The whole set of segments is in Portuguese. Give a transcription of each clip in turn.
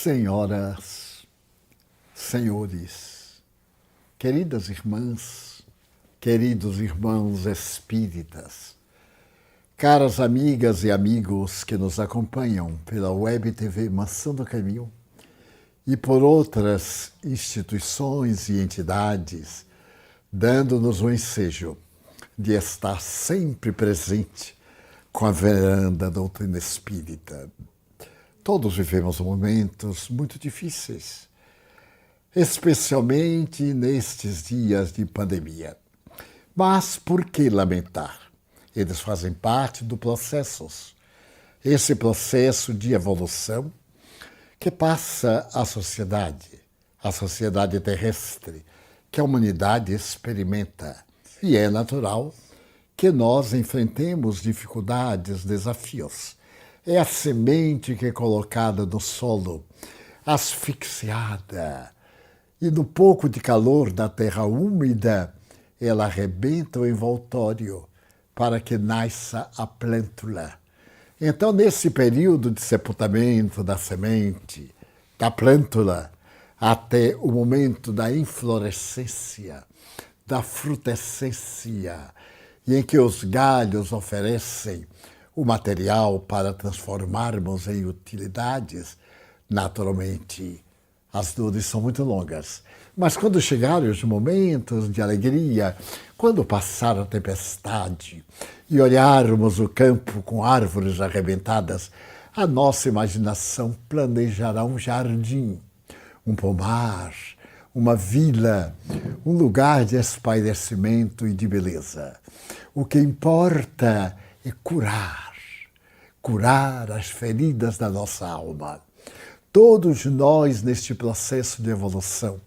Senhoras, senhores, queridas irmãs, queridos irmãos espíritas, caras amigas e amigos que nos acompanham pela Web TV Maçã do Caminho e por outras instituições e entidades, dando-nos o ensejo de estar sempre presente com a veranda doutrina espírita. Todos vivemos momentos muito difíceis, especialmente nestes dias de pandemia. Mas por que lamentar? Eles fazem parte do processo. Esse processo de evolução que passa a sociedade terrestre, que a humanidade experimenta. E é natural que nós enfrentemos dificuldades, desafios. É a semente que é colocada no solo, asfixiada, e no pouco de calor da terra úmida, ela arrebenta o envoltório para que nasça a plântula. Então, nesse período de sepultamento da semente, da plântula, até o momento da inflorescência, da frutescência, e em que os galhos oferecem o material para transformarmos em utilidades, naturalmente, as dores são muito longas. Mas quando chegarem os momentos de alegria, quando passar a tempestade e olharmos o campo com árvores arrebentadas, a nossa imaginação planejará um jardim, um pomar, uma vila, um lugar de espairecimento e de beleza. O que importa é curar as feridas da nossa alma. Todos nós, neste processo de evolução,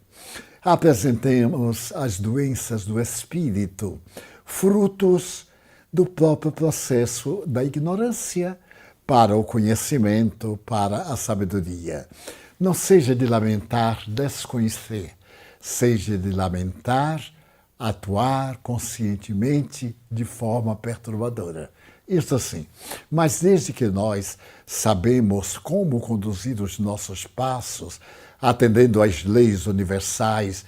apresentemos as doenças do espírito, frutos do próprio processo da ignorância para o conhecimento, para a sabedoria. Não seja de lamentar desconhecer, seja de lamentar atuar conscientemente de forma perturbadora. Isso sim, mas desde que nós sabemos como conduzir os nossos passos, atendendo às leis universais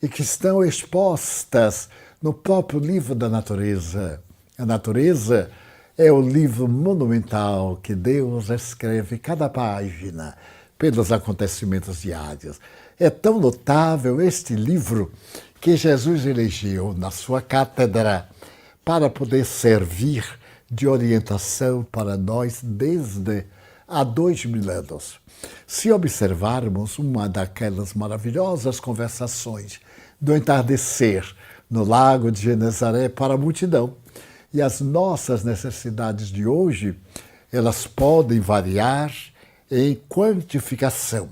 e que estão expostas no próprio livro da natureza. A natureza é o livro monumental que Deus escreve cada página pelos acontecimentos diários. É tão notável este livro que Jesus elegeu na sua cátedra para poder servir de orientação para nós desde há 2000 anos. Se observarmos uma daquelas maravilhosas conversações do entardecer no lago de Genezaré para a multidão, e as nossas necessidades de hoje, elas podem variar em quantificação,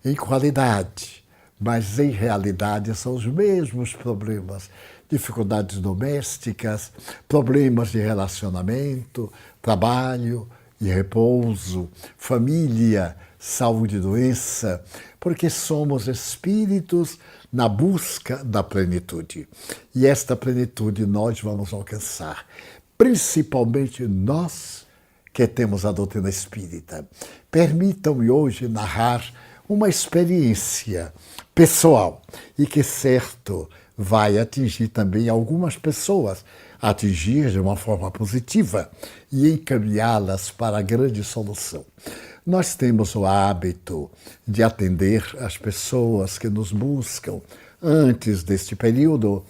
em qualidade, mas em realidade são os mesmos problemas. Dificuldades domésticas, problemas de relacionamento, trabalho e repouso, família, saúde e doença, porque somos espíritos na busca da plenitude. E esta plenitude nós vamos alcançar, principalmente nós que temos a doutrina espírita. Permitam-me hoje narrar uma experiência pessoal e que, certo, vai atingir também algumas pessoas, atingir de uma forma positiva e encaminhá-las para a grande solução. Nós temos o hábito de atender as pessoas que nos buscam antes deste período,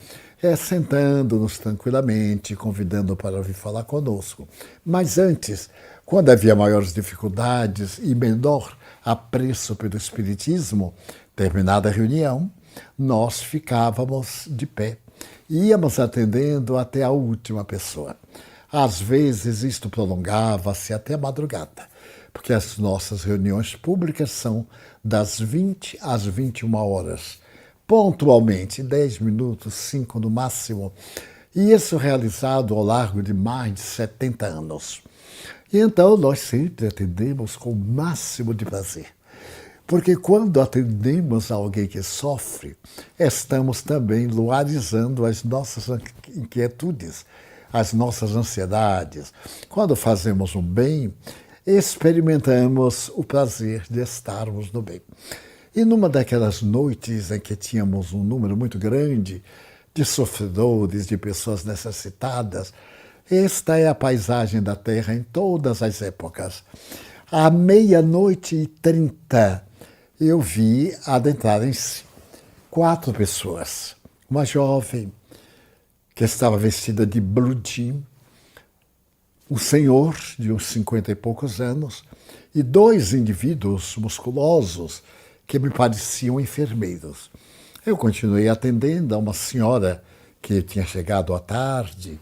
sentando-nos tranquilamente, convidando para vir falar conosco. Mas antes, quando havia maiores dificuldades e menor apreço pelo Espiritismo, terminada a reunião, nós ficávamos de pé, íamos atendendo até a última pessoa. Às vezes isto prolongava-se até a madrugada, porque as nossas reuniões públicas são das 20 às 21 horas, pontualmente, 10 minutos, 5 no máximo, e isso realizado ao largo de mais de 70 anos. E então nós sempre atendemos com o máximo de prazer. Porque quando atendemos alguém que sofre, estamos também luarizando as nossas inquietudes, as nossas ansiedades. Quando fazemos um bem, experimentamos o prazer de estarmos no bem. E numa daquelas noites em que tínhamos um número muito grande de sofredores, de pessoas necessitadas, esta é a paisagem da Terra em todas as épocas. À 00:30, eu vi adentrarem-se 4 pessoas. Uma jovem que estava vestida de blue jean, um senhor de uns 50 e poucos anos e 2 indivíduos musculosos que me pareciam enfermeiros. Eu continuei atendendo a uma senhora que tinha chegado à tarde.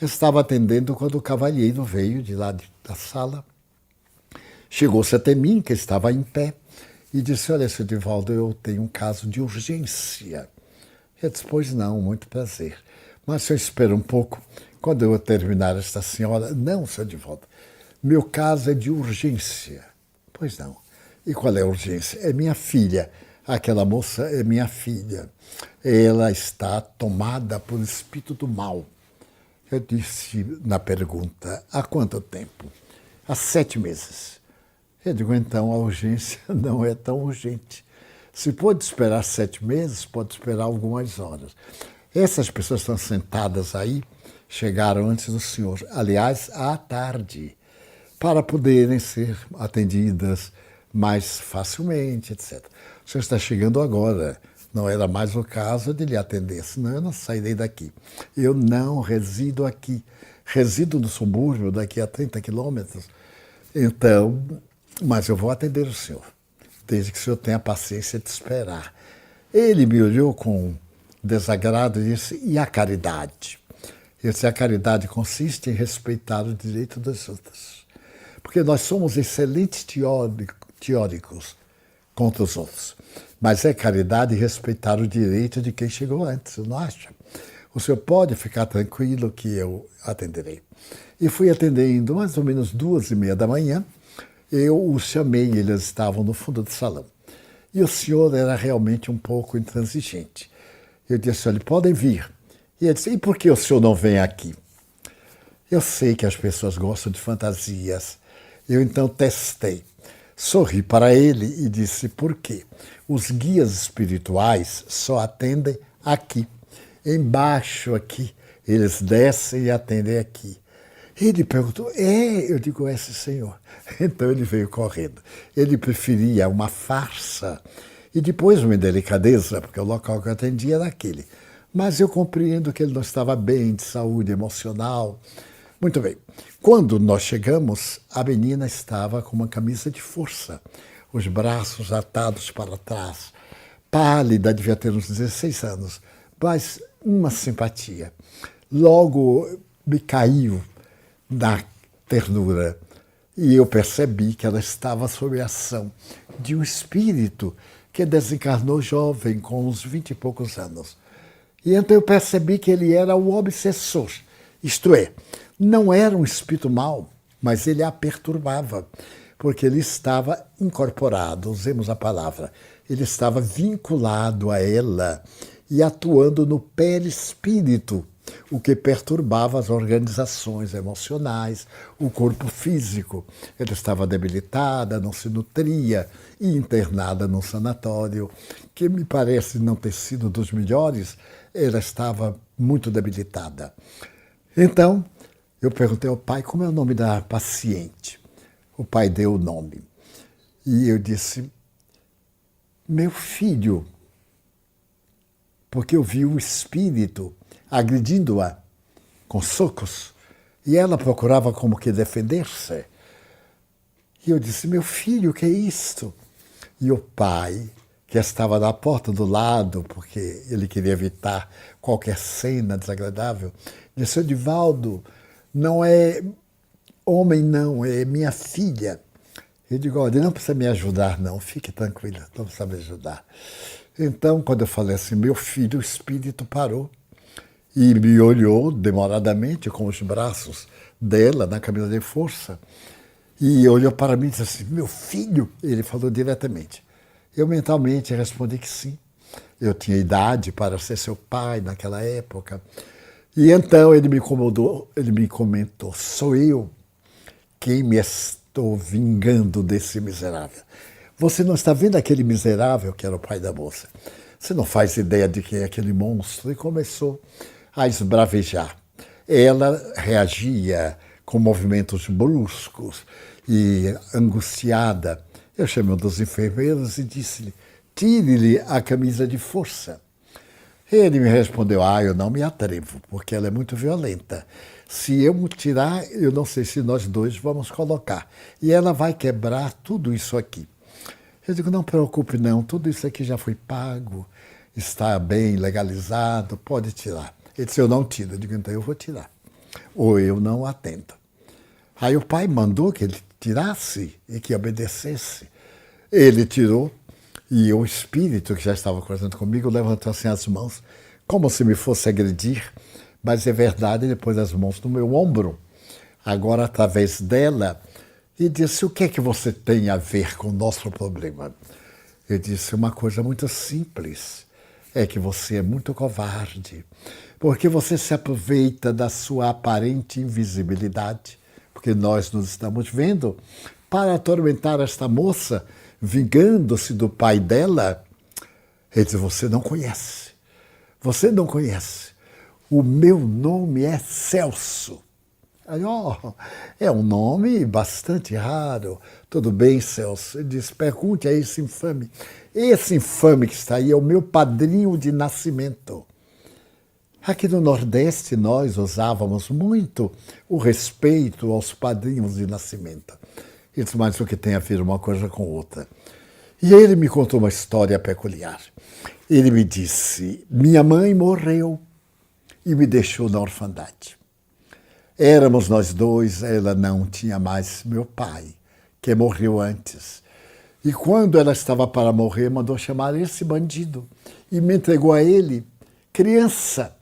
Estava atendendo quando o cavalheiro veio de lá da sala. Chegou-se até mim, que estava em pé, e disse: olha, Sr. Divaldo, eu tenho um caso de urgência. Eu disse: pois não, muito prazer. Mas o senhor espera um pouco, quando eu terminar esta senhora... Não, Sr. Divaldo, meu caso é de urgência. Pois não. E qual é a urgência? É minha filha. Aquela moça é minha filha. Ela está tomada por espírito do mal. Eu disse na pergunta: há quanto tempo? Há 7 meses. Eu digo: então a urgência não é tão urgente. Se pode esperar 7 meses, pode esperar algumas horas. Essas pessoas estão sentadas aí, chegaram antes do senhor, aliás, à tarde, para poderem ser atendidas mais facilmente, etc. O senhor está chegando agora, não era mais o caso de lhe atender, senão eu não sairei daqui. Eu não resido aqui, resido no subúrbio, daqui a 30 quilômetros, então, mas eu vou atender o senhor, desde que o senhor tenha paciência de esperar. Ele me olhou com desagrado e disse: e a caridade? Eu disse: a caridade consiste em respeitar o direito das outras. Porque nós somos excelentes teóricos contra os outros. Mas é caridade respeitar o direito de quem chegou antes, não acha? O senhor pode ficar tranquilo que eu atenderei. E fui atendendo mais ou menos 2:30 da manhã. Eu os chamei, eles estavam no fundo do salão. E o senhor era realmente um pouco intransigente. Eu disse: olha, podem vir. E ele disse: e por que o senhor não vem aqui? Eu sei que as pessoas gostam de fantasias. Eu então testei. Sorri para ele e disse: por quê? Os guias espirituais só atendem aqui. Embaixo aqui, eles descem e atendem aqui. Ele perguntou: eu digo: sim, senhor. Então ele veio correndo. Ele preferia uma farsa e depois uma indelicadeza, porque o local que eu atendia era aquele. Mas eu compreendo que ele não estava bem de saúde emocional. Muito bem. Quando nós chegamos, a menina estava com uma camisa de força, os braços atados para trás, pálida, devia ter uns 16 anos, mas uma simpatia. Logo me caiu na ternura e eu percebi que ela estava sob a ação de um espírito que desencarnou jovem, com uns 20 e poucos anos. E então eu percebi que ele era o obsessor, isto é, não era um espírito mau, mas ele a perturbava, porque ele estava incorporado, usemos a palavra, ele estava vinculado a ela e atuando no perispírito, o que perturbava as organizações emocionais, o corpo físico. Ela estava debilitada, não se nutria e internada num sanatório, que me parece não ter sido dos melhores. Ela estava muito debilitada. Então, eu perguntei ao pai: como é o nome da paciente? O pai deu o nome. E eu disse: meu filho, porque eu vi um espírito agredindo-a com socos e ela procurava como que defender-se. E eu disse: meu filho, o que é isto? E o pai, que estava na porta do lado, porque ele queria evitar qualquer cena desagradável, disse: Divaldo, não é homem não, é minha filha. Eu digo: olha, não precisa me ajudar não, fique tranquila, não precisa me ajudar. Então, quando eu falei assim, meu filho, o espírito parou e me olhou demoradamente com os braços dela na camisa de força e olhou para mim e disse assim: meu filho? Ele falou diretamente. Eu mentalmente respondi que sim. Eu tinha idade para ser seu pai naquela época. E então ele me incomodou, ele me comentou: sou eu quem me estou vingando desse miserável. Você não está vendo aquele miserável que era o pai da moça? Você não faz ideia de quem é aquele monstro. E começou a esbravejar. Ela reagia com movimentos bruscos e angustiada. Eu chamei um dos enfermeiros e disse-lhe, tire-lhe a camisa de força. Ele me respondeu, eu não me atrevo, porque ela é muito violenta. Se eu tirar, eu não sei se nós dois vamos colocar. E ela vai quebrar tudo isso aqui. Eu digo, não preocupe não, tudo isso aqui já foi pago, está bem legalizado, pode tirar. Ele disse, eu não tiro. Eu digo, então eu vou tirar. Ou eu não atendo. Aí o pai mandou que ele tirasse e que obedecesse. Ele tirou e o espírito que já estava conversando comigo levantou assim as mãos, como se me fosse agredir, mas é verdade, ele pôs as mãos no meu ombro, agora através dela, e disse, o que é que você tem a ver com o nosso problema? Eu disse, uma coisa muito simples, é que você é muito covarde, porque você se aproveita da sua aparente invisibilidade, porque nós nos estamos vendo, para atormentar esta moça, vingando-se do pai dela. Ele disse, você não conhece, o meu nome é Celso. Aí, é um nome bastante raro. Tudo bem, Celso. Ele disse, pergunte a esse infame. Esse infame que está aí é o meu padrinho de nascimento. Aqui no Nordeste nós usávamos muito o respeito aos padrinhos de nascimento. Ele disse, mas o que tem a ver uma coisa com outra? E ele me contou uma história peculiar. Ele me disse, minha mãe morreu e me deixou na orfandade. Éramos nós dois, ela não tinha mais meu pai, que morreu antes. E quando ela estava para morrer, mandou chamar esse bandido e me entregou a ele, criança,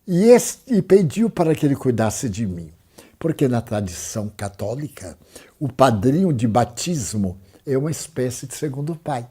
e pediu para que ele cuidasse de mim. Porque na tradição católica, o padrinho de batismo é uma espécie de segundo pai.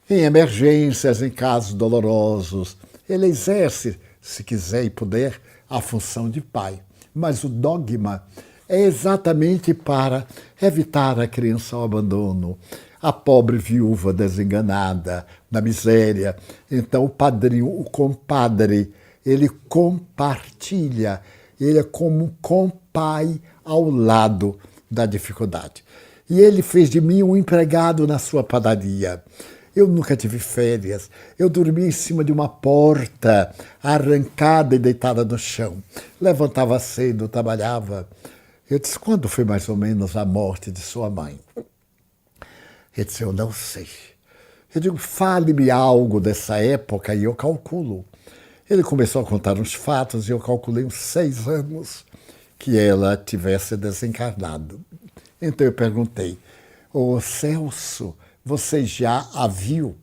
Em emergências, em casos dolorosos, ele exerce, se quiser e puder, a função de pai. Mas o dogma é exatamente para evitar a criança ao abandono, a pobre viúva desenganada, na miséria. Então o padrinho, o compadre, ele compartilha, ele é como um compai ao lado da dificuldade. E ele fez de mim um empregado na sua padaria. Eu nunca tive férias. Eu dormia em cima de uma porta, arrancada e deitada no chão. Levantava cedo, trabalhava. Eu disse, quando foi mais ou menos a morte de sua mãe? Ele disse, eu não sei. Eu digo, fale-me algo dessa época e eu calculo. Ele começou a contar uns fatos e eu calculei uns 6 anos que ela tivesse desencarnado. Então eu perguntei, ô Celso, você já a viu?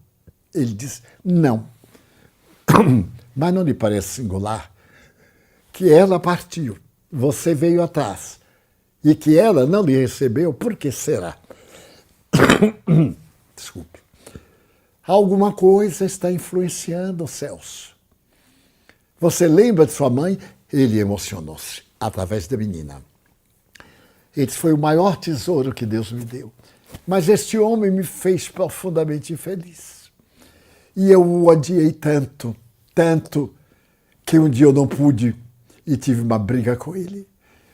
Ele disse, não. Mas não lhe parece singular que ela partiu, você veio atrás, e que ela não lhe recebeu, por que será? Desculpe. Alguma coisa está influenciando o Celso. Você lembra de sua mãe? Ele emocionou-se, através da menina. Ele disse, foi o maior tesouro que Deus me deu. Mas este homem me fez profundamente infeliz. E eu o odiei tanto, tanto, que um dia eu não pude e tive uma briga com ele.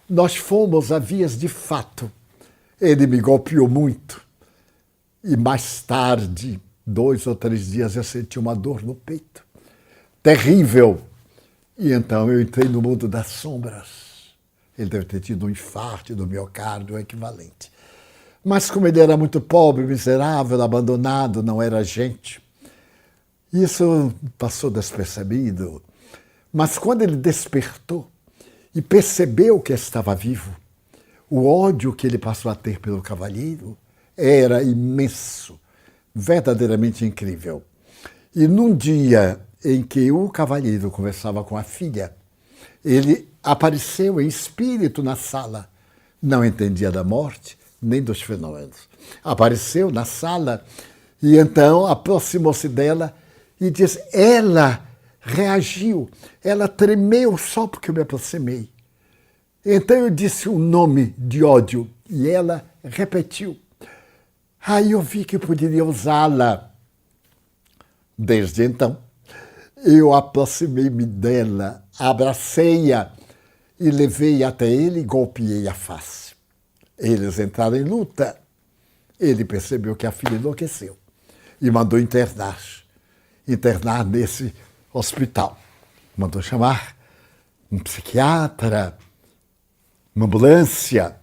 Nós fomos a vias de fato. Ele me golpeou muito. E mais tarde, 2 ou 3 dias, eu senti uma dor no peito. Terrível. E então eu entrei no mundo das sombras. Ele deve ter tido um infarto do miocárdio equivalente. Mas como ele era muito pobre, miserável, abandonado, não era gente, isso passou despercebido. Mas quando ele despertou e percebeu que estava vivo, o ódio que ele passou a ter pelo cavalheiro era imenso, verdadeiramente incrível. E num dia em que o cavalheiro conversava com a filha, ele apareceu em espírito na sala, não entendia da morte, nem dos fenômenos. Apareceu na sala e então aproximou-se dela e disse, ela reagiu, ela tremeu só porque eu me aproximei. Então eu disse um nome de ódio E ela repetiu. Aí eu vi que poderia usá-la. Desde então, eu aproximei-me dela, abracei-a e levei até ele e golpeei a face. Eles entraram em luta. Ele percebeu que a filha enlouqueceu e mandou internar nesse hospital. Mandou chamar um psiquiatra, uma ambulância,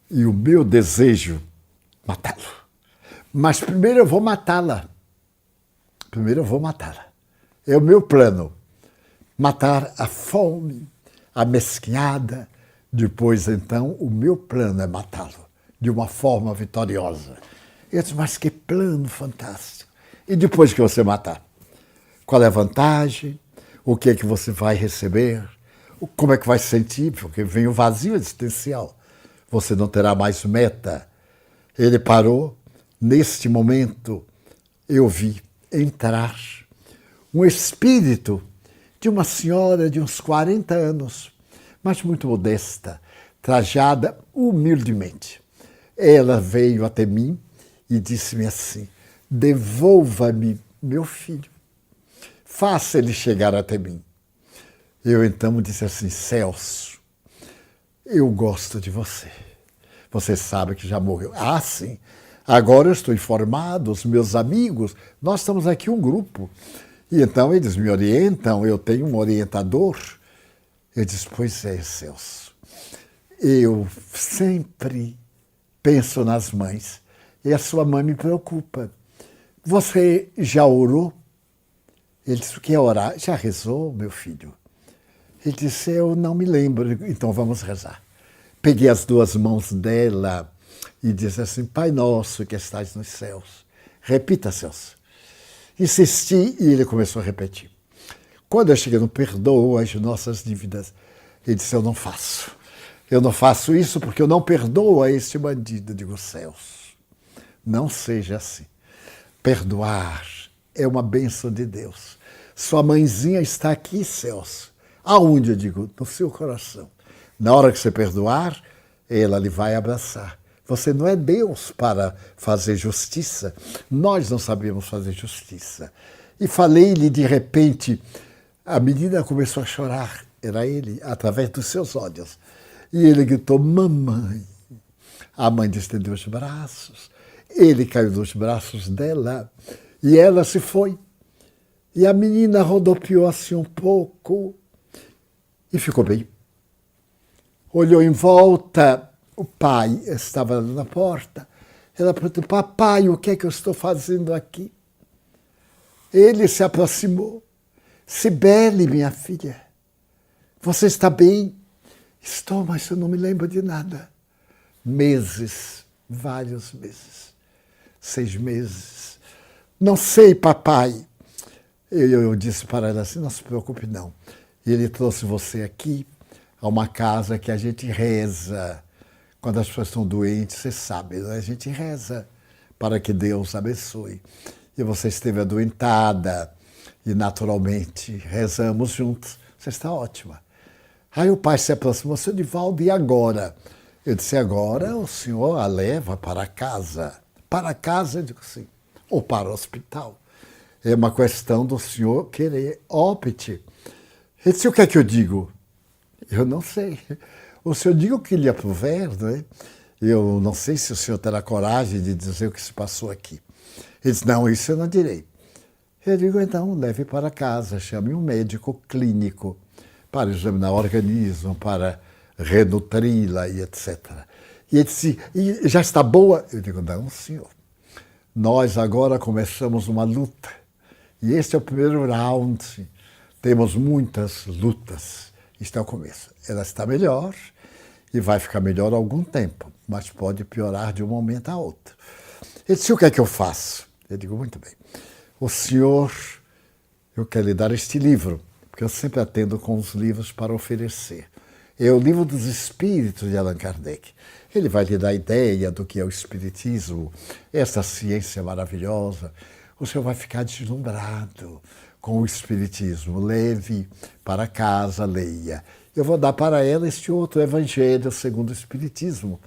e o meu desejo, matá-lo. Mas primeiro eu vou matá-la. É o meu plano. Matar a fome, a mesquinhada. Depois, então, o meu plano é matá-lo de uma forma vitoriosa. Eu disse, mas que plano fantástico. E depois que você matar? Qual é a vantagem? O que é que você vai receber? Como é que vai se sentir? Porque vem o vazio existencial. Você não terá mais meta. Ele parou. Neste momento, eu vi entrar um espírito de uma senhora de uns 40 anos, mas muito modesta, trajada humildemente. Ela veio até mim e disse-me assim, devolva-me meu filho, faça ele chegar até mim. Eu então disse assim, Celso, eu gosto de você. Você sabe que já morreu. Ah, sim. Agora eu estou informado, os meus amigos, nós estamos aqui um grupo. E então eles me orientam, eu tenho um orientador. Eu disse, pois é, Celso. Eu sempre penso nas mães. E a sua mãe me preocupa. Você já orou? Ele disse, o que é orar? Já rezou, meu filho? Ele disse, eu não me lembro. Então vamos rezar. Peguei as duas mãos dela e disse assim, Pai nosso que estás nos céus. Repita, Celso. Insisti e ele começou a repetir. Quando eu cheguei no perdoa as nossas dívidas, ele disse, eu não faço. Eu não faço isso porque eu não perdoo a este bandido. Eu digo, Celso, não seja assim. Perdoar é uma bênção de Deus. Sua mãezinha está aqui, Celso. Aonde? Eu digo, no seu coração. Na hora que você perdoar, ela lhe vai abraçar. Você não é Deus para fazer justiça. Nós não sabemos fazer justiça. E falei-lhe de repente, a menina começou a chorar. Era ele, através dos seus olhos. E ele gritou, mamãe. A mãe estendeu os braços. Ele caiu nos braços dela. E ela se foi. E a menina rodopiou assim um pouco. E ficou bem. Olhou em volta. O pai estava na porta. Ela perguntou, papai, o que é que eu estou fazendo aqui? Ele se aproximou. Cibele, minha filha, você está bem? Estou, mas eu não me lembro de nada. Meses, vários meses. 6 meses. Não sei, papai. Eu disse para ela assim, não se preocupe não. Ele trouxe você aqui a uma casa que a gente reza. Quando as pessoas estão doentes, você sabe, né? A gente reza para que Deus abençoe. E você esteve adoentada e naturalmente rezamos juntos. Você está ótima. Aí o pai se aproximou, seu Divaldo, e agora? Eu disse, agora o senhor a leva para casa. Para casa, eu digo sim, ou para o hospital. É uma questão do senhor querer opte. Ele disse, o que é que eu digo? Eu não sei. O senhor diga o que lhe aprover, né? Eu não sei se o senhor terá coragem de dizer o que se passou aqui. Ele disse, não, isso eu não direi. Eu digo, então, leve para casa, chame um médico clínico para examinar o organismo, para renutri-la e etc. E ele disse, e já está boa? Eu digo, não, senhor. Nós agora começamos uma luta. E este é o primeiro round. Temos muitas lutas. Isto é o começo. Ela está melhor e vai ficar melhor há algum tempo, mas pode piorar de um momento a outro. Ele disse, o que é que eu faço? Eu digo, muito bem. O senhor, eu quero lhe dar este livro, porque eu sempre atendo com os livros para oferecer. É o livro dos Espíritos de Allan Kardec. Ele vai lhe dar ideia do que é o Espiritismo, essa ciência maravilhosa. O senhor vai ficar deslumbrado com o Espiritismo. Leve para casa, leia. Eu vou dar para ela este outro Evangelho segundo o Espiritismo,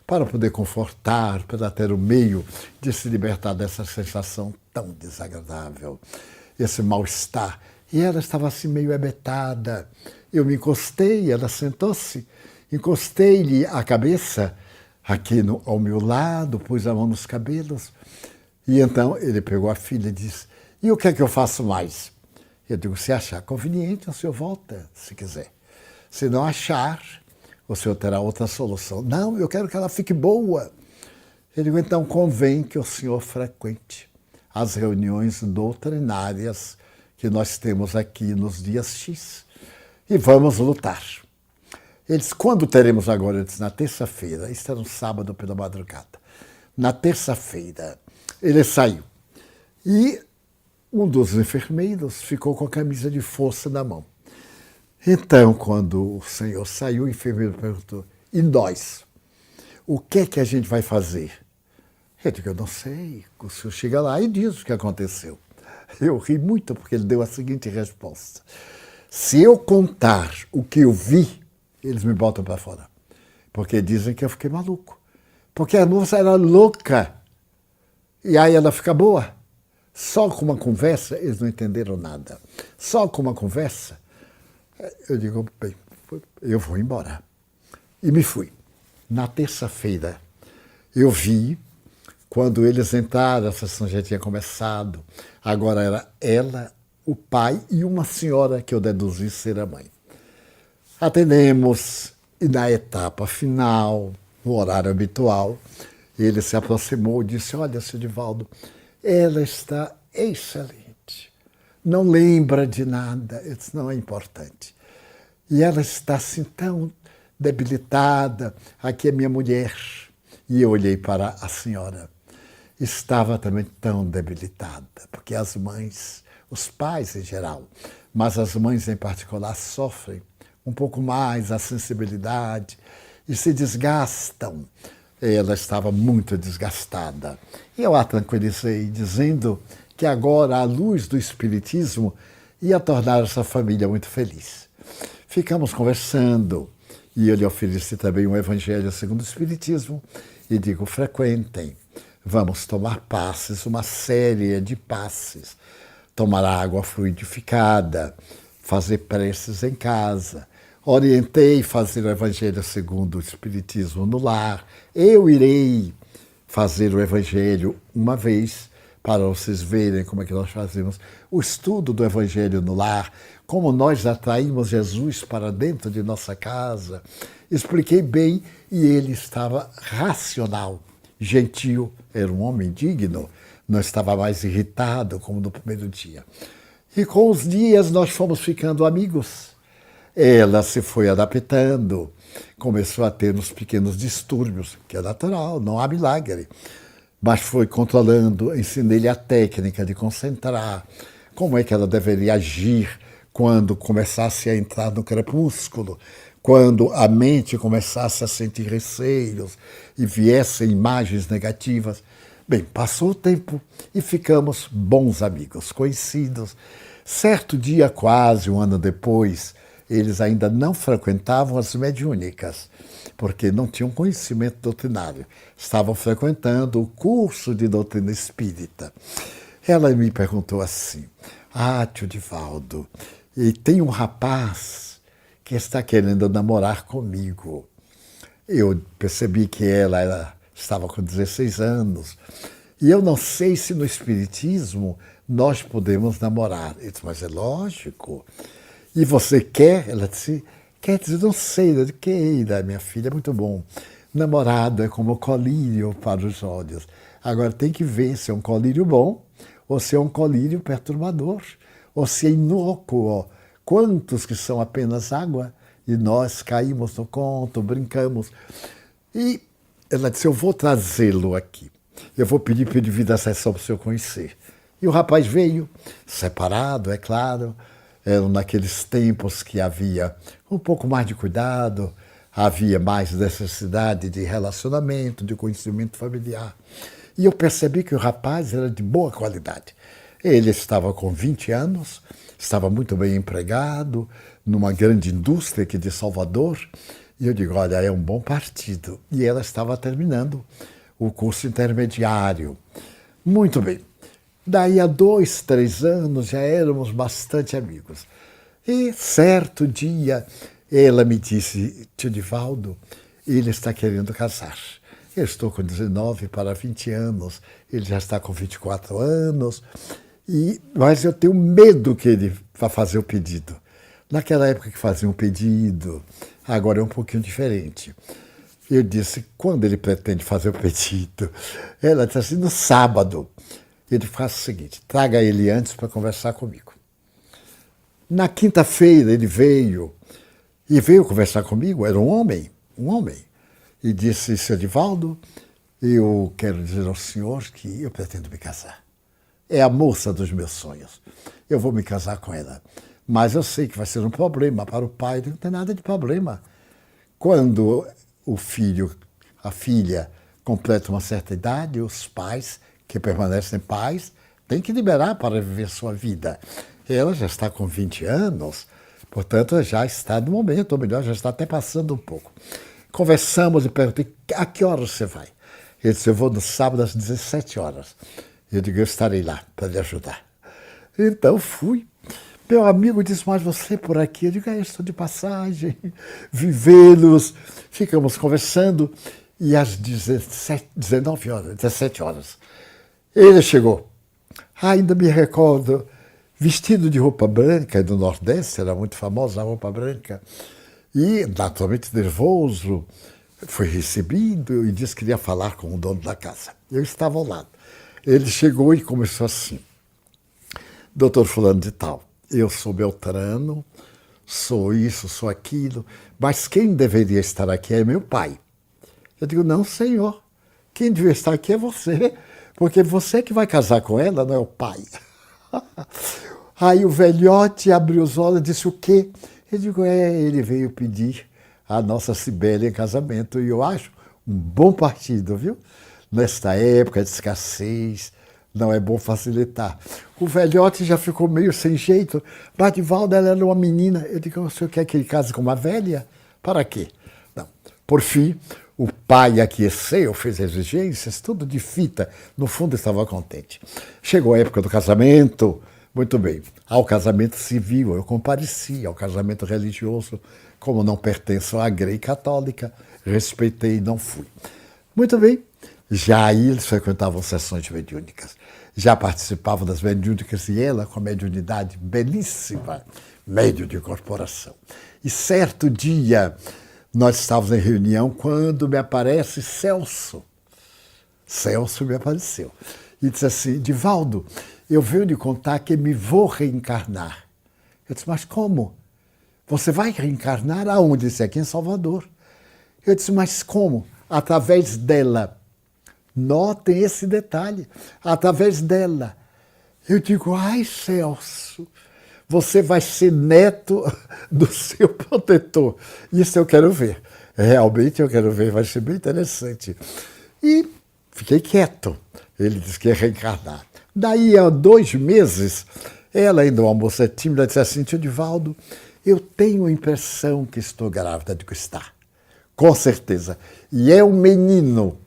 para poder confortar, para ter o meio de se libertar dessa sensação tão desagradável, esse mal-estar. E ela estava assim meio hebetada. Eu me encostei, ela sentou-se, encostei-lhe a cabeça aqui ao meu lado, pus a mão nos cabelos. E então ele pegou a filha e disse, e o que é que eu faço mais? Eu digo, se achar conveniente, o senhor volta, se quiser. Se não achar, o senhor terá outra solução. Não, eu quero que ela fique boa. Eu digo, então convém que o senhor frequente as reuniões doutrinárias que nós temos aqui nos dias X e vamos lutar. Eles, quando teremos agora? Eu disse, na terça-feira, isso era um sábado pela madrugada. Na terça-feira, ele saiu e um dos enfermeiros ficou com a camisa de força na mão. Então, quando o senhor saiu, o enfermeiro perguntou, e nós? O que é que a gente vai fazer? Eu digo, eu não sei. O senhor chega lá e diz o que aconteceu. Eu ri muito porque ele deu a seguinte resposta. Se eu contar o que eu vi, eles me botam para fora. Porque dizem que eu fiquei maluco. Porque a moça era louca. E aí ela fica boa. Só com uma conversa, eles não entenderam nada. Só com uma conversa, eu digo, bem, eu vou embora. E me fui. Na terça-feira, eu vi, quando eles entraram, a sessão já tinha começado, agora era ela, o pai e uma senhora que eu deduzi ser a mãe. Atendemos, e na etapa final, no horário habitual, ele se aproximou e disse, olha, seu Divaldo, ela está excelente, não lembra de nada, isso não é importante. E ela está assim tão debilitada, aqui é minha mulher. E eu olhei para a senhora, estava também tão debilitada, porque as mães, os pais em geral, mas as mães em particular sofrem um pouco mais a sensibilidade e se desgastam. Ela estava muito desgastada. E eu a tranquilizei, dizendo que agora a luz do Espiritismo ia tornar essa família muito feliz. Ficamos conversando e eu lhe ofereci também um Evangelho segundo o Espiritismo e digo, frequentem, vamos tomar passes, uma série de passes, tomar água fluidificada, fazer preces em casa. Orientei fazer o Evangelho segundo o Espiritismo no lar. Eu irei fazer o Evangelho uma vez, para vocês verem como é que nós fazemos o estudo do Evangelho no lar, como nós atraímos Jesus para dentro de nossa casa. Expliquei bem e ele estava racional, gentil, era um homem digno, não estava mais irritado como no primeiro dia. E com os dias nós fomos ficando amigos. Ela se foi adaptando, começou a ter uns pequenos distúrbios, que é natural, não há milagre. Mas foi controlando, ensinei-lhe a técnica de concentrar, como é que ela deveria agir quando começasse a entrar no crepúsculo, quando a mente começasse a sentir receios e viessem imagens negativas. Bem, passou o tempo e ficamos bons amigos, conhecidos. Certo dia, quase um ano depois, eles ainda não frequentavam as mediúnicas, porque não tinham conhecimento doutrinário. Estavam frequentando o curso de doutrina espírita. Ela me perguntou assim, tio Divaldo, e tem um rapaz que está querendo namorar comigo. Eu percebi que ela estava com 16 anos, e eu não sei se no Espiritismo nós podemos namorar. Eu disse, mas é lógico. E você quer? Ela disse, quer dizer, não sei, eu queira, minha filha, é muito bom. Namorado é como colírio para os olhos. Agora tem que ver se é um colírio bom ou se é um colírio perturbador, ou se é inócuo. Quantos que são apenas água e nós caímos no conto, brincamos. E ela disse, eu vou trazê-lo aqui. Eu vou pedir para ele vir da sessão para o senhor conhecer. E o rapaz veio, separado, é claro. Eram naqueles tempos que havia um pouco mais de cuidado, havia mais necessidade de relacionamento, de conhecimento familiar. E eu percebi que o rapaz era de boa qualidade. Ele estava com 20 anos, estava muito bem empregado, numa grande indústria aqui de Salvador, E eu digo, olha, é um bom partido. E ela estava terminando o curso intermediário. Muito bem. Daí a 2, 3 anos já éramos bastante amigos. E certo dia ela me disse, tio Divaldo, ele está querendo casar. Eu estou com 19 para 20 anos, ele já está com 24 anos, mas eu tenho medo que ele vá fazer o pedido. Naquela época que fazia um pedido, agora é um pouquinho diferente. Eu disse, quando ele pretende fazer o pedido? Ela disse assim, no sábado. Ele faz o seguinte, traga ele antes para conversar comigo. Na quinta-feira ele veio conversar comigo, era um homem, e disse, seu Divaldo, eu quero dizer ao senhor que eu pretendo me casar. É a moça dos meus sonhos. Eu vou me casar com ela. Mas eu sei que vai ser um problema para o pai, não tem nada de problema. Quando o filho, a filha, completa uma certa idade, os pais, que permanecem pais, têm que liberar para viver sua vida. Ela já está com 20 anos, portanto, já está no momento, ou melhor, já está até passando um pouco. Conversamos e perguntei, a que horas você vai? Ele disse, eu vou no sábado às 17 horas. Eu digo, eu estarei lá para lhe ajudar. Então fui. Meu amigo disse, mas você por aqui? Eu digo, eu estou de passagem, vivê-los. Ficamos conversando e às 17 horas, ele chegou. Ainda me recordo, vestido de roupa branca, do Nordeste, era muito famosa a roupa branca, e naturalmente nervoso, foi recebido e disse que queria falar com o dono da casa. Eu estava ao lado. Ele chegou e começou assim, doutor fulano de tal, eu sou Beltrano, sou isso, sou aquilo, mas quem deveria estar aqui é meu pai. Eu digo, não, senhor, quem devia estar aqui é você, porque você que vai casar com ela, não é o pai. Aí o velhote abriu os olhos e disse, o quê? Eu digo, ele veio pedir a nossa Cibele em casamento, e eu acho um bom partido, viu? Nesta época de escassez, não é bom facilitar. O velhote já ficou meio sem jeito. Mas Divaldo, ela era uma menina. Eu digo, o senhor quer que ele case com uma velha? Para quê? Não. Por fim, o pai aqueceu, fez exigências, tudo de fita. No fundo, estava contente. Chegou a época do casamento. Muito bem. Ao casamento civil, eu compareci. Ao casamento religioso, como não pertenço à Grei Católica, respeitei e não fui. Muito bem. Já aí eles frequentavam sessões mediúnicas. Já participavam das mediúnicas e ela, com a mediunidade belíssima, médio de corporação. E certo dia, nós estávamos em reunião quando me aparece Celso. Celso me apareceu. E disse assim, Divaldo, eu venho lhe contar que me vou reencarnar. Eu disse, mas como? Você vai reencarnar aonde? Disse, aqui em Salvador. Eu disse, mas como? Através dela. Notem esse detalhe, através dela. Eu digo, ai, Celso, você vai ser neto do seu protetor. Isso eu quero ver. Realmente eu quero ver, vai ser bem interessante. E fiquei quieto. Ele disse que ia reencarnar. Daí, há 2 meses, ela, ainda uma moça tímida, disse assim, tio Divaldo, eu tenho a impressão que estou grávida. Digo, está. Com certeza. E é um menino.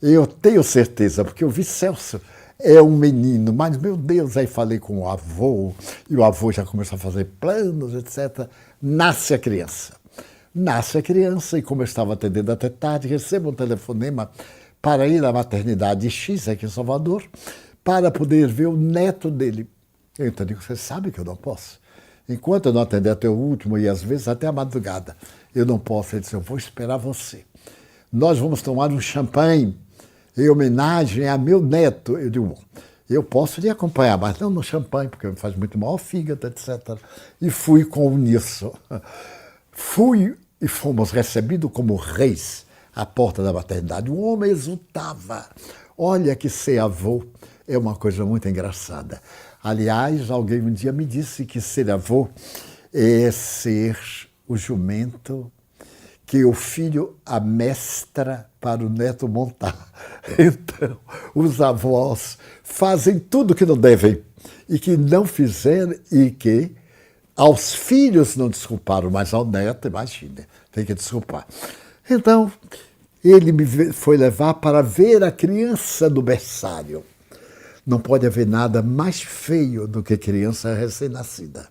Eu tenho certeza, porque eu vi Celso, é um menino, mas, meu Deus, aí falei com o avô, e o avô já começou a fazer planos, etc. Nasce a criança. Nasce a criança, e como eu estava atendendo até tarde, recebo um telefonema para ir à maternidade X, aqui em Salvador, para poder ver o neto dele. Eu então digo, você sabe que eu não posso? Enquanto eu não atender até o último, e às vezes até a madrugada, eu não posso. Ele disse, eu vou esperar você. Nós vamos tomar um champanhe, em homenagem a meu neto. Eu digo, bom, eu posso lhe acompanhar, mas não no champanhe, porque me faz muito mal ao fígado, etc. E fui com o nisso. Fui e fomos recebidos como reis à porta da maternidade. O homem exultava. Olha que ser avô é uma coisa muito engraçada. Aliás, alguém um dia me disse que ser avô é ser o jumento que o filho amestra para o neto montar. Então, os avós fazem tudo que não devem e que não fizeram e que aos filhos não desculparam, mas ao neto, imagina, tem que desculpar. Então, ele me foi levar para ver a criança do berçário. Não pode haver nada mais feio do que criança recém-nascida.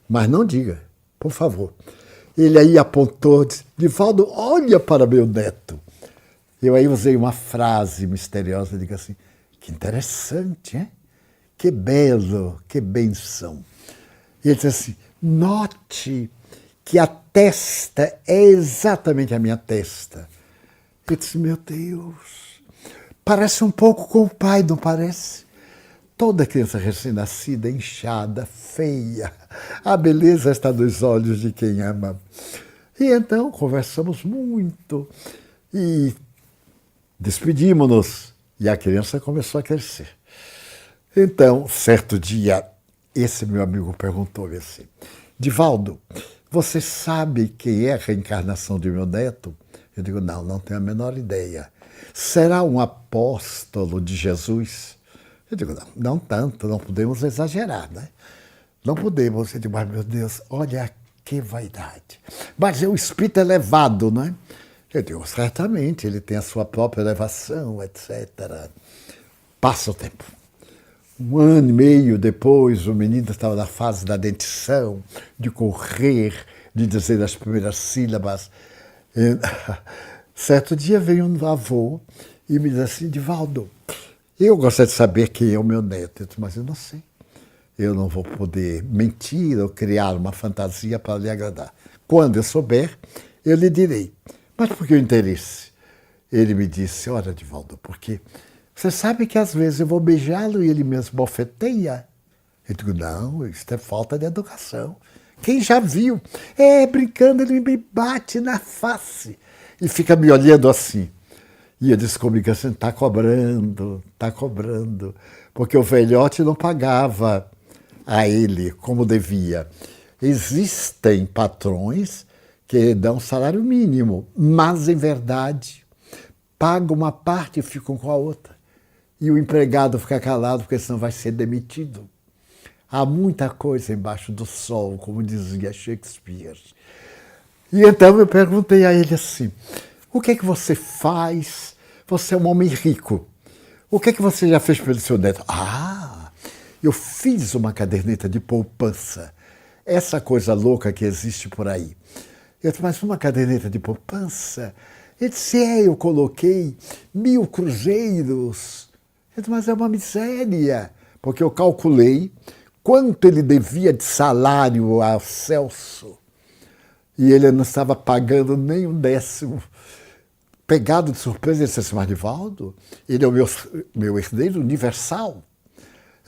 Mas não diga, por favor. Ele aí apontou, disse, Divaldo, olha para meu neto. Eu aí usei uma frase misteriosa, digo assim, que interessante, hein? Que belo, que benção. E ele disse assim, note que a testa é exatamente a minha testa. Eu disse, meu Deus, parece um pouco com o pai, não parece? Toda criança recém-nascida, inchada, feia. A beleza está nos olhos de quem ama. E então conversamos muito e despedimos-nos. E a criança começou a crescer. Então, certo dia, esse meu amigo perguntou-me assim, Divaldo, você sabe quem é a reencarnação de meu neto? Eu digo, não, não tenho a menor ideia. Será um apóstolo de Jesus? Eu digo, não, não tanto, não podemos exagerar, né? Não podemos. Eu digo, mas meu Deus, olha que vaidade. Mas é um espírito elevado, não é? Eu digo, certamente, ele tem a sua própria elevação, etc. Passa o tempo. 1 ano e meio depois, o menino estava na fase da dentição, de correr, de dizer as primeiras sílabas. E, certo dia veio um avô e me disse assim, Divaldo, eu gostaria de saber quem é o meu neto. Eu disse, mas eu não sei. Eu não vou poder mentir ou criar uma fantasia para lhe agradar. Quando eu souber, eu lhe direi. Mas por que o interesse? Ele me disse, olha, Divaldo, porque você sabe que às vezes eu vou beijá-lo e ele mesmo bofeteia? Eu digo, não, isso é falta de educação. Quem já viu? Brincando, ele me bate na face e fica me olhando assim. E eu disse comigo assim, está cobrando, porque o velhote não pagava a ele como devia. Existem patrões que dão salário mínimo, mas, em verdade, pagam uma parte e ficam com a outra. E o empregado fica calado, porque senão vai ser demitido. Há muita coisa embaixo do sol, como dizia Shakespeare. E então eu perguntei a ele assim, o que é que você faz? Você é um homem rico. O que é que você já fez pelo seu neto? Eu fiz uma caderneta de poupança. Essa coisa louca que existe por aí. Eu disse, mas uma caderneta de poupança? Ele disse, eu coloquei 1.000 cruzeiros. Eu disse, mas é uma miséria. Porque eu calculei quanto ele devia de salário ao Celso. E ele não estava pagando nem um décimo. Pegado de surpresa, ele disse assim, mas Divaldo, ele é o meu herdeiro universal.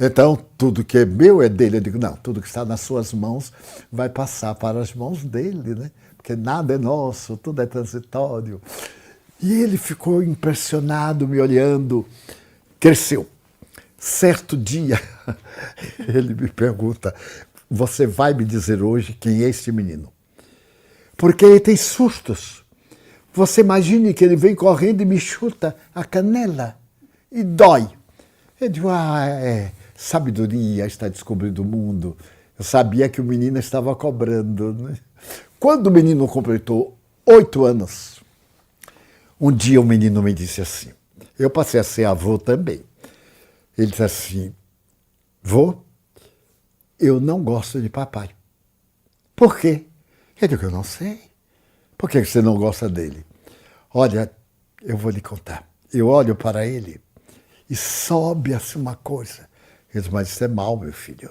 Então, tudo que é meu é dele. Eu digo, não, tudo que está nas suas mãos vai passar para as mãos dele, né? Porque nada é nosso, tudo é transitório. E ele ficou impressionado, me olhando, cresceu. Certo dia, ele me pergunta, você vai me dizer hoje quem é esse menino? Porque ele tem sustos. Você imagine que ele vem correndo e me chuta a canela e dói. Eu digo, sabedoria está descobrindo o mundo. Eu sabia que o menino estava cobrando, né? Quando o menino completou 8 anos, um dia o menino me disse assim, eu passei a ser avô também. Ele disse assim, vô, eu não gosto de papai. Por quê? Eu digo, eu não sei. Por que você não gosta dele? Olha, eu vou lhe contar. Eu olho para ele e sobe assim uma coisa. Ele diz, mas isso é mal, meu filho.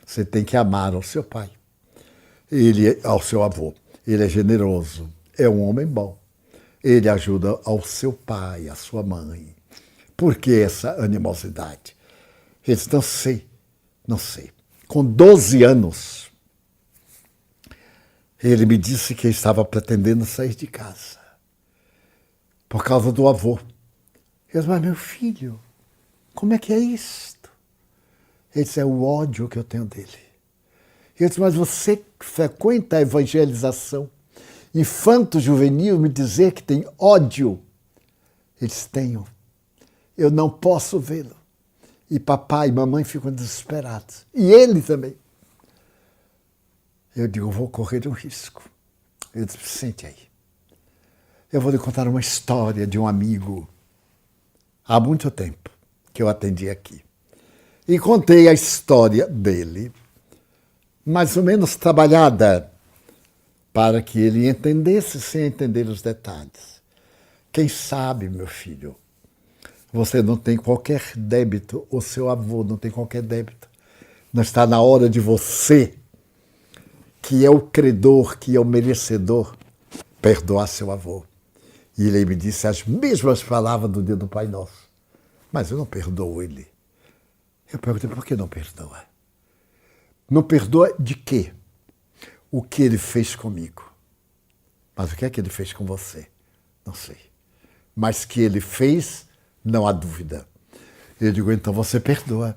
Você tem que amar ao seu pai. Ele, ao seu avô. Ele é generoso, é um homem bom. Ele ajuda ao seu pai, à sua mãe. Por que essa animosidade? Ele diz, não sei. Com 12 anos, ele me disse que estava pretendendo sair de casa. Por causa do avô. Eu disse, mas meu filho, como é que é isto? Ele disse, é o ódio que eu tenho dele. Eu disse, mas você que frequenta a evangelização infanto-juvenil me dizer que tem ódio? Ele disse, tenho. Eu não posso vê-lo. E papai e mamãe ficam desesperados. E ele também. Eu digo, vou correr um risco. Ele disse, sente aí. eu vou lhe contar uma história de um amigo há muito tempo que eu atendi aqui. E contei a história dele, mais ou menos trabalhada, para que ele entendesse sem entender os detalhes. Quem sabe, meu filho, você não tem qualquer débito, o seu avô não tem qualquer débito. Não está na hora de você, que é o credor, que é o merecedor, perdoar seu avô. E ele me disse as mesmas palavras do dia do Pai Nosso. Mas eu não perdoo ele. Eu perguntei, por que não perdoa? Não perdoa de quê? O que ele fez comigo. Mas o que é que ele fez com você? Não sei. Mas que ele fez, não há dúvida. Eu digo, então você perdoa.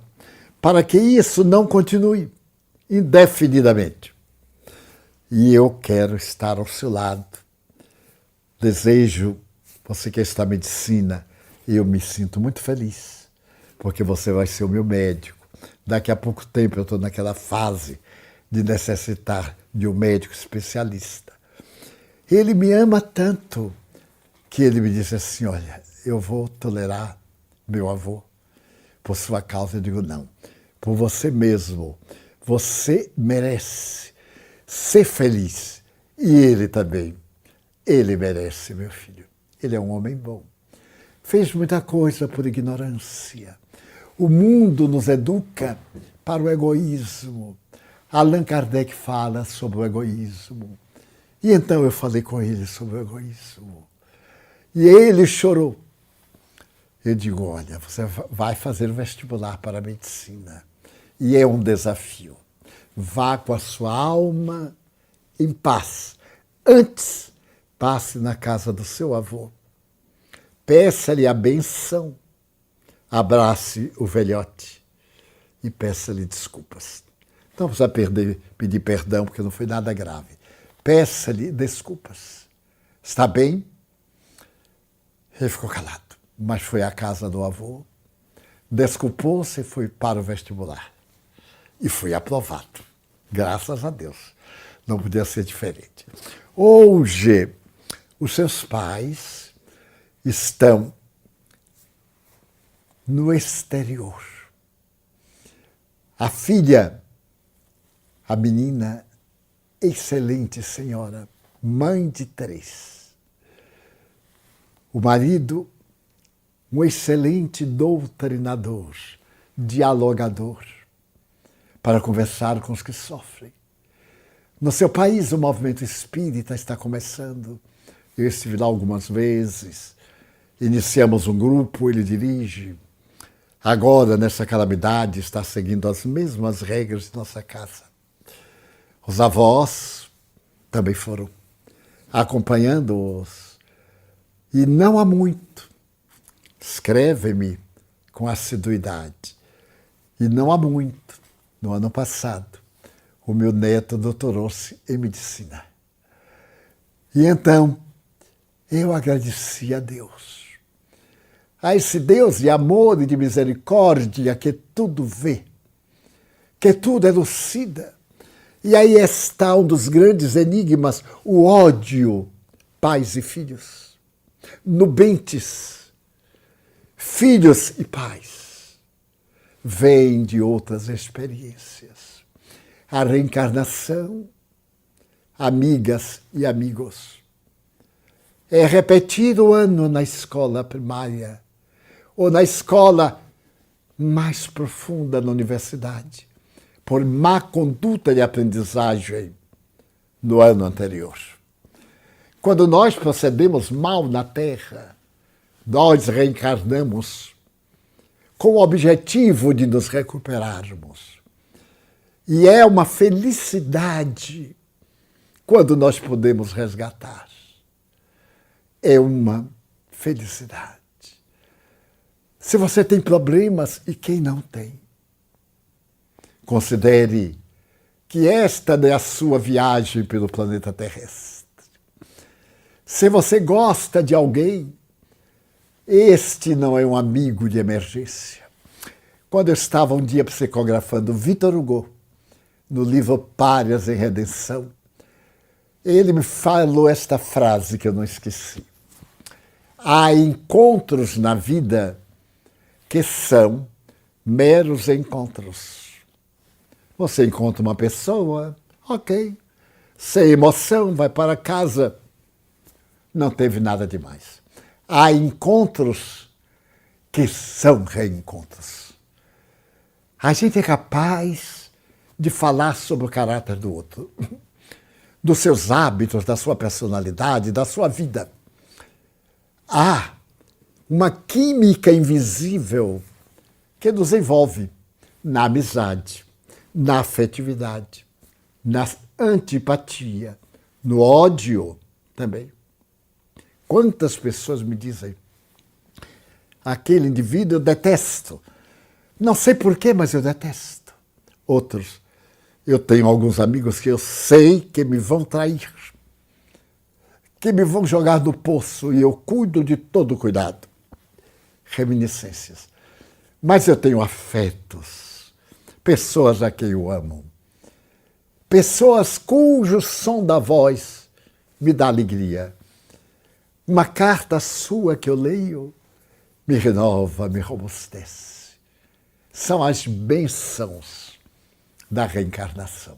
Para que isso não continue indefinidamente. E eu quero estar ao seu lado. Desejo, você que está na medicina, eu me sinto muito feliz, porque você vai ser o meu médico. Daqui a pouco tempo eu estou naquela fase de necessitar de um médico especialista. Ele me ama tanto que ele me disse assim, olha, eu vou tolerar meu avô por sua causa. Eu digo, não, por você mesmo. Você merece ser feliz. E ele também. Ele merece, meu filho. Ele é um homem bom. Fez muita coisa por ignorância. O mundo nos educa para o egoísmo. Allan Kardec fala sobre o egoísmo. E então eu falei com ele sobre o egoísmo. E ele chorou. Eu digo, olha, você vai fazer o vestibular para a medicina. E é um desafio. Vá com a sua alma em paz. Antes, passe na casa do seu avô. Peça-lhe a benção. Abrace o velhote e peça-lhe desculpas. Não precisa pedir perdão, porque não foi nada grave. Peça-lhe desculpas. Está bem? Ele ficou calado, mas foi à casa do avô, desculpou-se e foi para o vestibular. E fui aprovado. Graças a Deus. Não podia ser diferente. Hoje, os seus pais estão no exterior. A filha, a menina, excelente senhora, mãe de 3. O marido, um excelente doutrinador, dialogador, para conversar com os que sofrem. No seu país, o movimento espírita está começando. Eu estive lá algumas vezes. Iniciamos um grupo, ele dirige. Agora, nessa calamidade, está seguindo as mesmas regras de nossa casa. Os avós também foram acompanhando-os. E não há muito. Escreve-me com assiduidade. E não há muito. No ano passado, o meu neto doutorou-se em medicina. E então, eu agradeci a Deus. A esse Deus de amor e de misericórdia que tudo vê, que tudo elucida. E aí está um dos grandes enigmas, o ódio, pais e filhos, nubentes, filhos e pais. Vêm de outras experiências. A reencarnação, amigas e amigos. É repetir o ano na escola primária ou na escola mais profunda na universidade, por má conduta de aprendizagem no ano anterior. Quando nós procedemos mal na Terra, nós reencarnamos com o objetivo de nos recuperarmos. E é uma felicidade quando nós podemos resgatar. É uma felicidade. Se você tem problemas, e quem não tem, considere que esta é a sua viagem pelo planeta terrestre. Se você gosta de alguém, este não é um amigo de emergência. Quando eu estava um dia psicografando Victor Hugo, no livro Párias em Redenção, ele me falou esta frase que eu não esqueci. Há encontros na vida que são meros encontros. Você encontra uma pessoa, ok, sem emoção, vai para casa, não teve nada demais. Há encontros que são reencontros. A gente é capaz de falar sobre o caráter do outro, dos seus hábitos, da sua personalidade, da sua vida. Há uma química invisível que nos envolve na amizade, na afetividade, na antipatia, no ódio também. Quantas pessoas me dizem, aquele indivíduo eu detesto. Não sei porquê, mas eu detesto. Outros, eu tenho alguns amigos que eu sei que me vão trair, que me vão jogar no poço e eu cuido de todo o cuidado. Reminiscências. Mas eu tenho afetos, pessoas a quem eu amo, pessoas cujo som da voz me dá alegria. Uma carta sua que eu leio me renova, me robustece. São as bênçãos da reencarnação.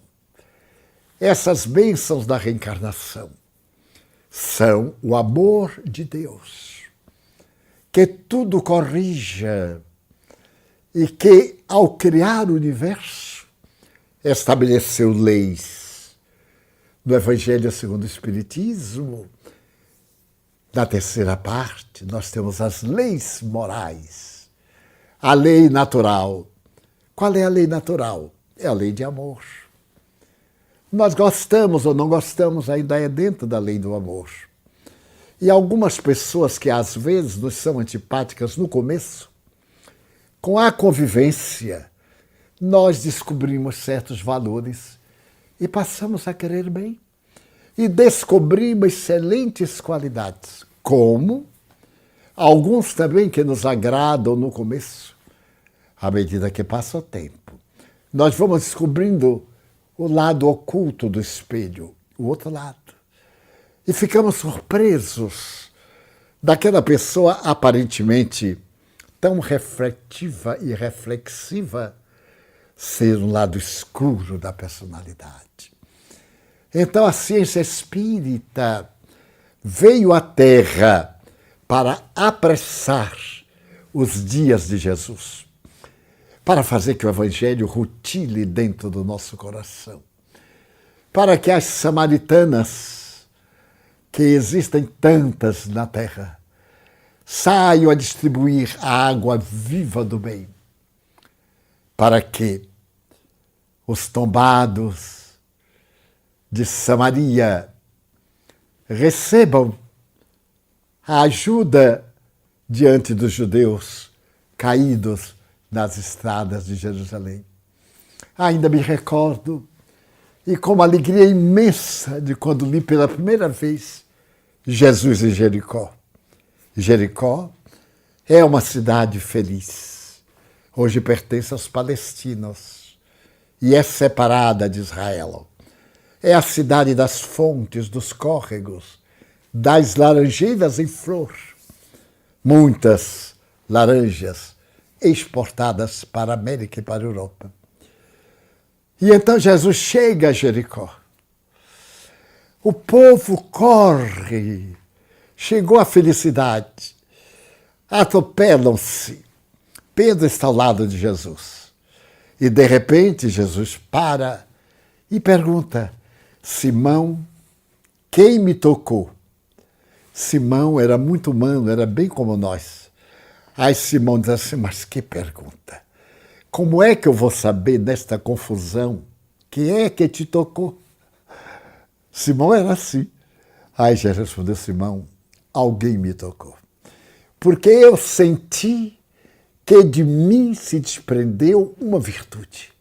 Essas bênçãos da reencarnação são o amor de Deus, que tudo corrija e que, ao criar o universo, estabeleceu leis. No Evangelho segundo o Espiritismo, na terceira parte, nós temos as leis morais. A lei natural. Qual é a lei natural? É a lei de amor. Nós gostamos ou não gostamos, ainda é dentro da lei do amor. E algumas pessoas que às vezes nos são antipáticas no começo, com a convivência, nós descobrimos certos valores e passamos a querer bem. E descobrimos excelentes qualidades, como alguns também que nos agradam no começo, à medida que passa o tempo. Nós vamos descobrindo o lado oculto do espelho, o outro lado. E ficamos surpresos daquela pessoa aparentemente tão refletiva e reflexiva ser um lado escuro da personalidade. Então a ciência espírita veio à Terra para apressar os dias de Jesus, para fazer que o Evangelho rutile dentro do nosso coração, para que as samaritanas, que existem tantas na Terra, saiam a distribuir a água viva do bem, para que os tombados de Samaria recebam a ajuda diante dos judeus caídos nas estradas de Jerusalém. Ainda me recordo, e com uma alegria imensa, de quando li pela primeira vez Jesus em Jericó. Jericó é uma cidade feliz. Hoje pertence aos palestinos e é separada de Israel. É a cidade das fontes, dos córregos, das laranjeiras em flor. Muitas laranjas exportadas para a América e para a Europa. E então Jesus chega a Jericó. O povo corre, chegou a felicidade, atropelam-se. Pedro está ao lado de Jesus. E de repente Jesus para e pergunta, Simão, quem me tocou? Simão era muito humano, era bem como nós. Aí Simão diz assim, mas que pergunta? Como é que eu vou saber nesta confusão quem é que te tocou? Simão era assim. Aí já respondeu Simão, alguém me tocou. Porque eu senti que de mim se desprendeu uma virtude.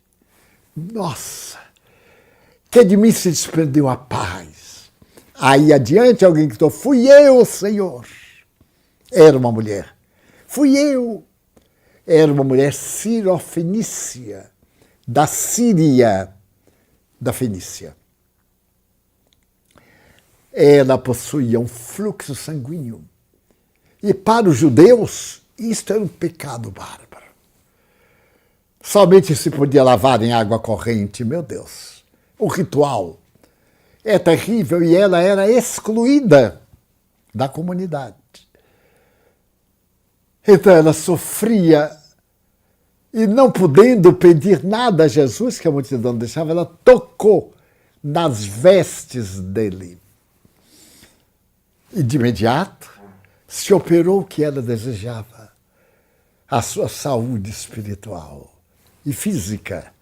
Nossa! Que de mim se desprendeu a paz. Aí adiante alguém gritou, fui eu, Senhor. Era uma mulher. Fui eu. Era uma mulher cirofenícia, da Síria, da Fenícia. Ela possuía um fluxo sanguíneo E para os judeus, isto era um pecado bárbaro. Somente se podia lavar em água corrente, meu Deus. O ritual é terrível e ela era excluída da comunidade. Então ela sofria e não podendo pedir nada a Jesus, que a multidão deixava, ela tocou nas vestes dele. E de imediato se operou o que ela desejava, a sua saúde espiritual e física.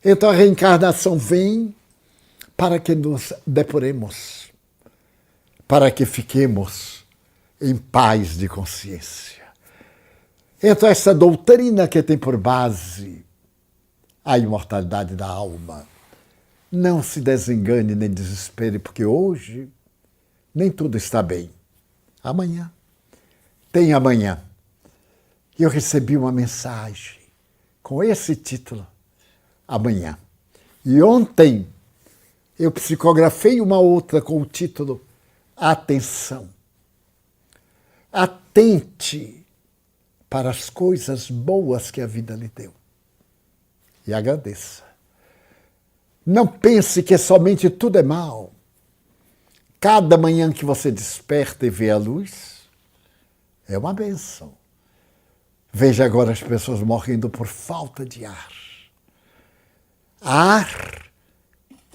Então a reencarnação vem para que nos depuremos, para que fiquemos em paz de consciência. Então essa doutrina que tem por base a imortalidade da alma, não se desengane nem desespere, porque hoje nem tudo está bem. Amanhã, tem amanhã. E eu recebi uma mensagem com esse título, Amanhã. E ontem eu psicografei uma outra com o título Atenção. Atente para as coisas boas que a vida lhe deu. E agradeça. Não pense que somente tudo é mal. Cada manhã que você desperta e vê a luz, é uma bênção. Veja agora as pessoas morrendo por falta de ar. Ar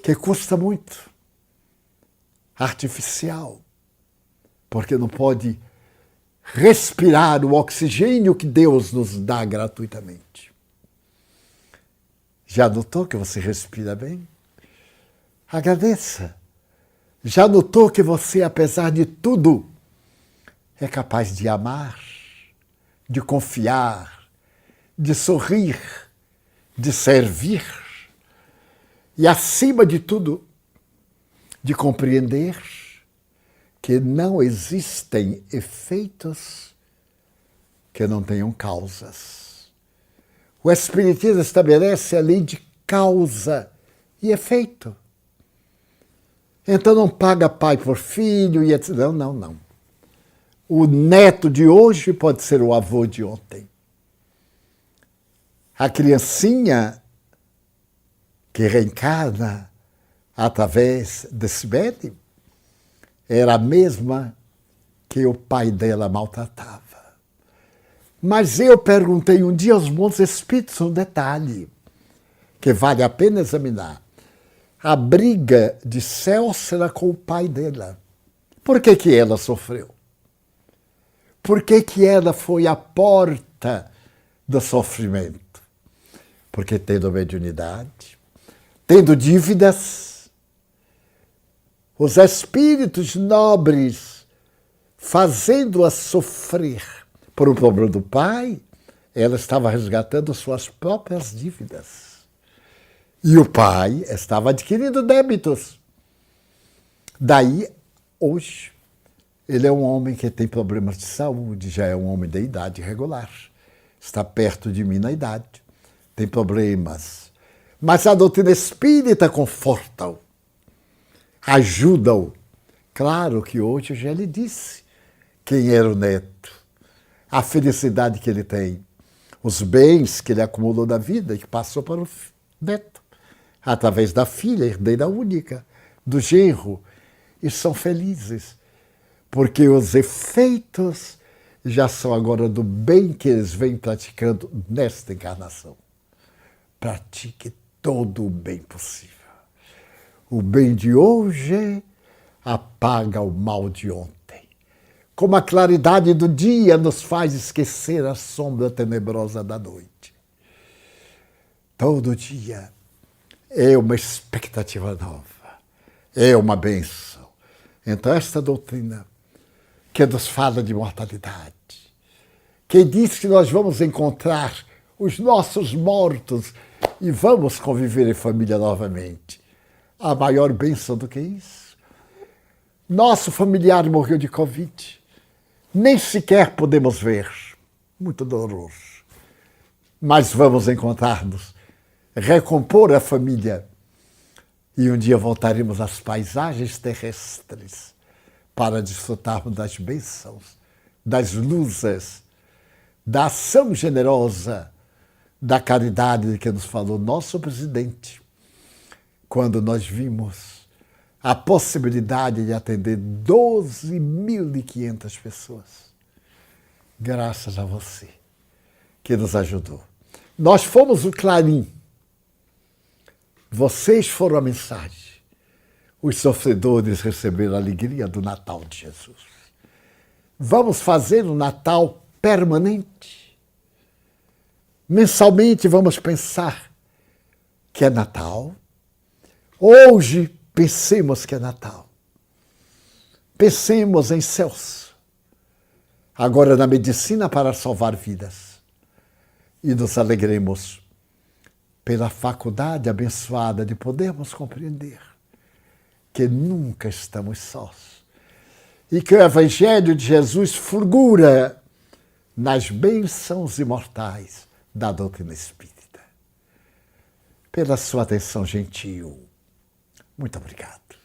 que custa muito. Artificial. Porque não pode respirar o oxigênio que Deus nos dá gratuitamente. Já notou que você respira bem? Agradeça. Já notou que você, apesar de tudo, é capaz de amar, de confiar, de sorrir, de servir e, acima de tudo, de compreender que não existem efeitos que não tenham causas. O Espiritismo estabelece a lei de causa e efeito. Então não paga pai por filho e etc. Não. O neto de hoje pode ser o avô de ontem. A criancinha que reencarna através desse médium era a mesma que o pai dela maltratava. Mas eu perguntei um dia aos bons espíritos um detalhe que vale a pena examinar. A briga de Célcera com o pai dela. Por que ela sofreu? Por que ela foi a porta do sofrimento? Porque tendo mediunidade, tendo dívidas, os espíritos nobres fazendo-a sofrer por um problema do pai, ela estava resgatando suas próprias dívidas. E o pai estava adquirindo débitos. Daí, hoje, ele é um homem que tem problemas de saúde, já é um homem de idade regular. Está perto de mim na idade, tem problemas. Mas a doutrina espírita conforta-o, ajuda-o. Claro que hoje eu já lhe disse quem era o neto, a felicidade que ele tem, os bens que ele acumulou na vida e que passou para o neto, através da filha, herdeira única, do genro, e são felizes, porque os efeitos já são agora do bem que eles vêm praticando nesta encarnação. Pratique todo o bem possível. O bem de hoje apaga o mal de ontem. Como a claridade do dia nos faz esquecer a sombra tenebrosa da noite. Todo dia é uma expectativa nova, é uma bênção. Então esta doutrina que nos fala de mortalidade, que diz que nós vamos encontrar os nossos mortos e vamos conviver em família novamente. A maior bênção do que isso. Nosso familiar morreu de Covid, nem sequer podemos ver, muito doloroso. Mas vamos encontrar-nos, recompor a família e um dia voltaremos às paisagens terrestres para desfrutarmos das bênçãos das luzes, da ação generosa, da caridade de que nos falou nosso presidente, quando nós vimos a possibilidade de atender 12.500 pessoas. Graças a você que nos ajudou. Nós fomos o clarim. Vocês foram a mensagem. Os sofredores receberam a alegria do Natal de Jesus. Vamos fazer um Natal permanente. Mensalmente vamos pensar que é Natal. Hoje pensemos que é Natal. Pensemos em Celso. Agora na medicina para salvar vidas. E nos alegremos pela faculdade abençoada de podermos compreender que nunca estamos sós. E que o Evangelho de Jesus fulgura nas bênçãos imortais da doutrina espírita. Pela sua atenção gentil, muito obrigado.